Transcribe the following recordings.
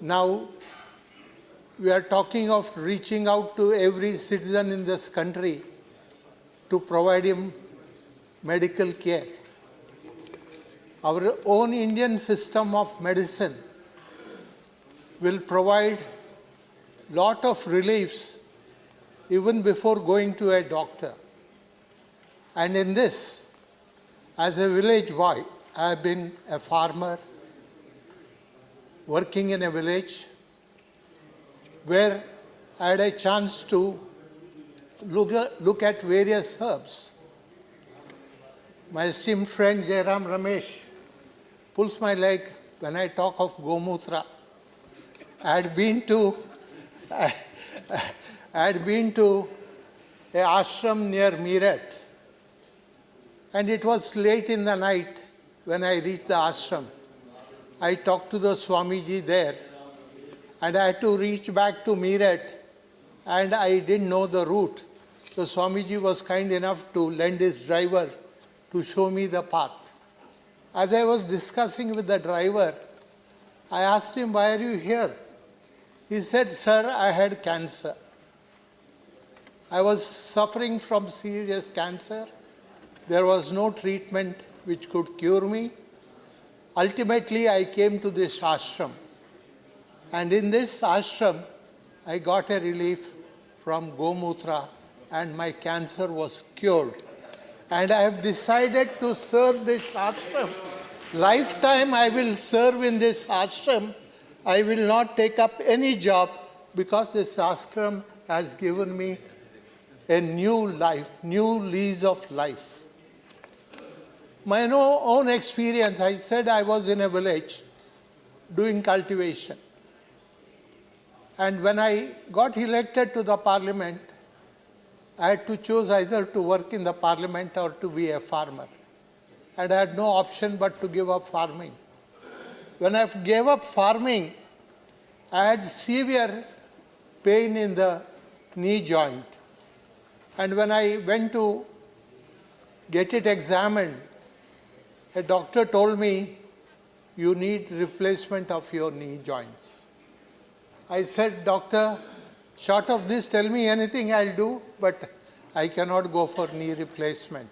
Now, we are talking of reaching out to every citizen in this country to provide him medical care. Our own Indian system of medicine will provide lot of reliefs even before going to a doctor. And in this, as a village boy, I have been a farmer working in a village where I had a chance to look at various herbs. My esteemed friend Jairam Ramesh pulls my leg when I talk of gaumutra. I had been to an ashram near Meerut, and it was late in the night when I reached the ashram. I talked to the Swamiji there, and I had to reach back to Meerut, and I didn't know the route. The Swamiji was kind enough to lend his driver to show me the path. As I was discussing with the driver, I asked him, "Why are you here?" He said, "Sir, I had cancer. I was suffering from serious cancer. There was no treatment which could cure me. Ultimately, I came to this ashram. And in this ashram, I got a relief from gaumutra, and my cancer was cured. And I have decided to serve this ashram. Lifetime I will serve in this ashram. I will not take up any job because this ashram has given me a new life, new lease of life." My own experience, I said I was in a village doing cultivation. And when I got elected to the parliament, I had to choose either to work in the parliament or to be a farmer. And I had no option but to give up farming. When I gave up farming, I had severe pain in the knee joint. And when I went to get it examined, a doctor told me, "You need replacement of your knee joints." I said, "Doctor, short of this, tell me anything I'll do, but I cannot go for knee replacement."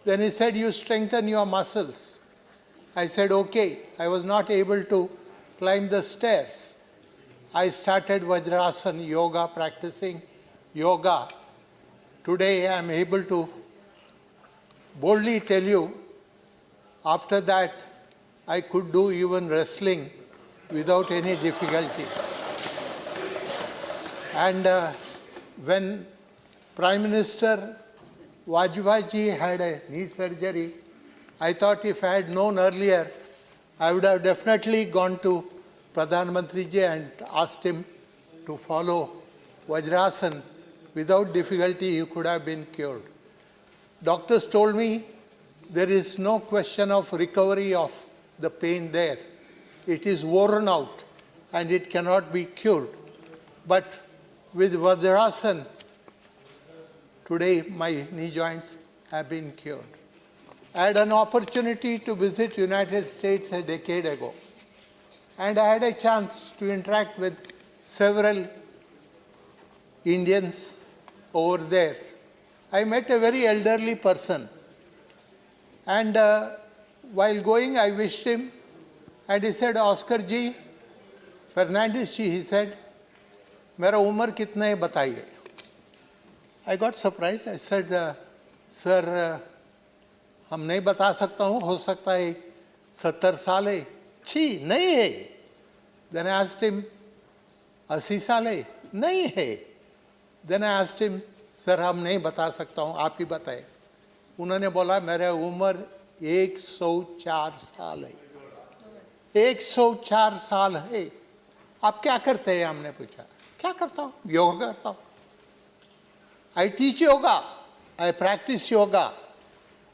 Then he said, "You strengthen your muscles." I said, "Okay." I was not able to climb the stairs. I started Vajrasana yoga, practicing yoga. Today I am able to boldly tell you, after that I could do even wrestling without any difficulty. And when Prime Minister Vajpayee had a knee surgery, I thought if I had known earlier, I would have definitely gone to Pradhan Mantri ji and asked him to follow Vajrasana. Without difficulty, he could have been cured. Doctors told me there is no question of recovery of the pain there. It is worn out and it cannot be cured. But with Vajrasana, today my knee joints have been cured. I had an opportunity to visit United States a decade ago, and I had a chance to interact with several Indians over there. I met a very elderly person, and while going I wished him, and he said, "Oscar ji, Fernandes ji," he said, "मेरा उम्र कितना है बताइए." I got surprised. I said, "Sir, हम नहीं बता सकता हूँ, हो सकता है 70 साल है." "छी, नहीं है." Then I asked him, 80 साल है? "नहीं है." Then I asked him, "Sir, हम नहीं बता सकता हूँ, आप ही बताए." उन्होंने बोला, "मेरा उम्र 104 साल है." 104 साल है। "आप क्या करते हैं?" हमने पूछा। "क्या करता हूँ? योगा करता हूँ." I teach yoga, I practice yoga.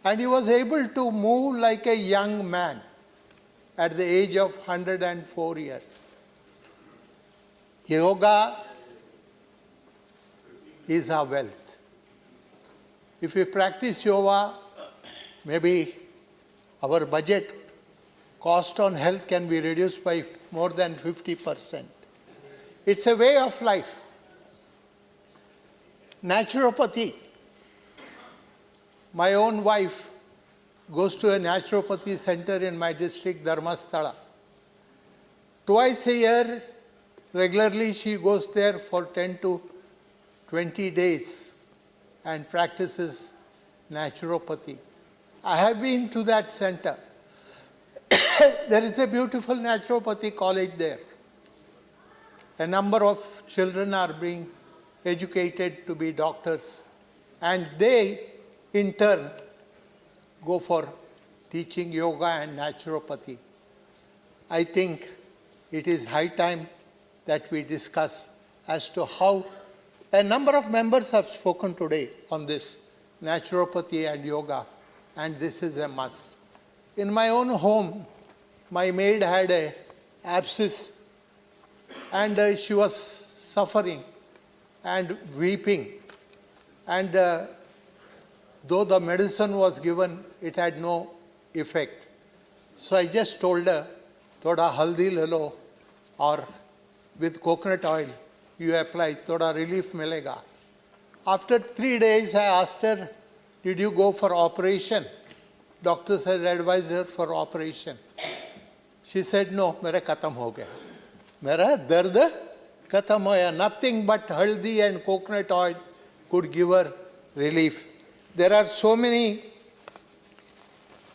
And he was able to move like a young man at the age of 104 years. Yoga is our wealth. If we practice yoga, maybe our budget cost on health can be reduced by more than 50%. It's a way of life. Naturopathy. My own wife goes to a naturopathy center in my district, Dharmasthala. Twice a year, regularly she goes there for 10 to 20 days and practices naturopathy. I have been to that center. There is a beautiful naturopathy college there. A number of children are being educated to be doctors, and they, in turn, go for teaching yoga and naturopathy. I think it is high time that we discuss as to how a number of members have spoken today on this naturopathy and yoga, and this is a must. In my own home, my maid had an abscess, and she was suffering and weeping. And though the medicine was given, it had no effect. So I just told her, thoda haldi le lo, or with coconut oil, you apply, thoda relief milega. After 3 days, I asked her, did you go for operation? Doctors had advised her for operation. She said, no, mera khatam ho gaya. Mera dard khatam hoya. Nothing but haldi and coconut oil could give her relief. There are so many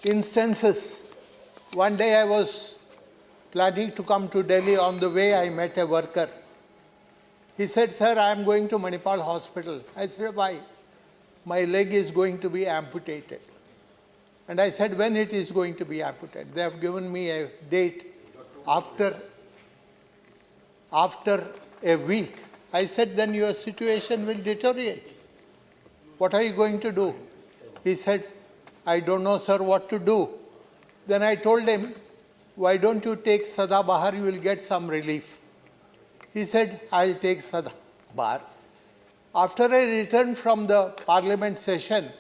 instances. One day I was planning to come to Delhi. On the way, I met a worker. He said, sir, I am going to Manipal hospital. I said, why? My leg is going to be amputated. And I said, when it is going to be amputated? They have given me a date after a week. I said, then your situation will deteriorate. What are you going to do? He said, I don't know, sir, what to do. Then I told him, why don't you take Sada Bahar, you will get some relief. He said, I'll take Sada Bahar. After I returned from the parliament session,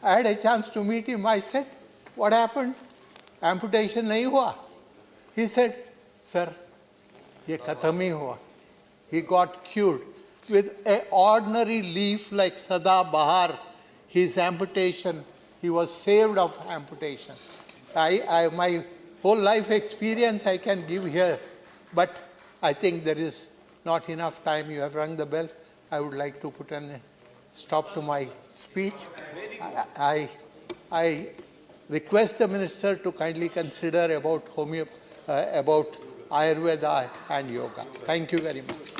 I had a chance to meet him. I said, what happened? Amputation nahi hua? He said, sir, ye khatam hi hua. He got cured. With an ordinary leaf like Sada Bahar, his amputation, he was saved of amputation. My whole life experience I can give here, but I think there is not enough time. You have rung the bell. I would like to put a stop to my speech. I request the minister to kindly consider about Ayurveda and yoga. Thank you very much.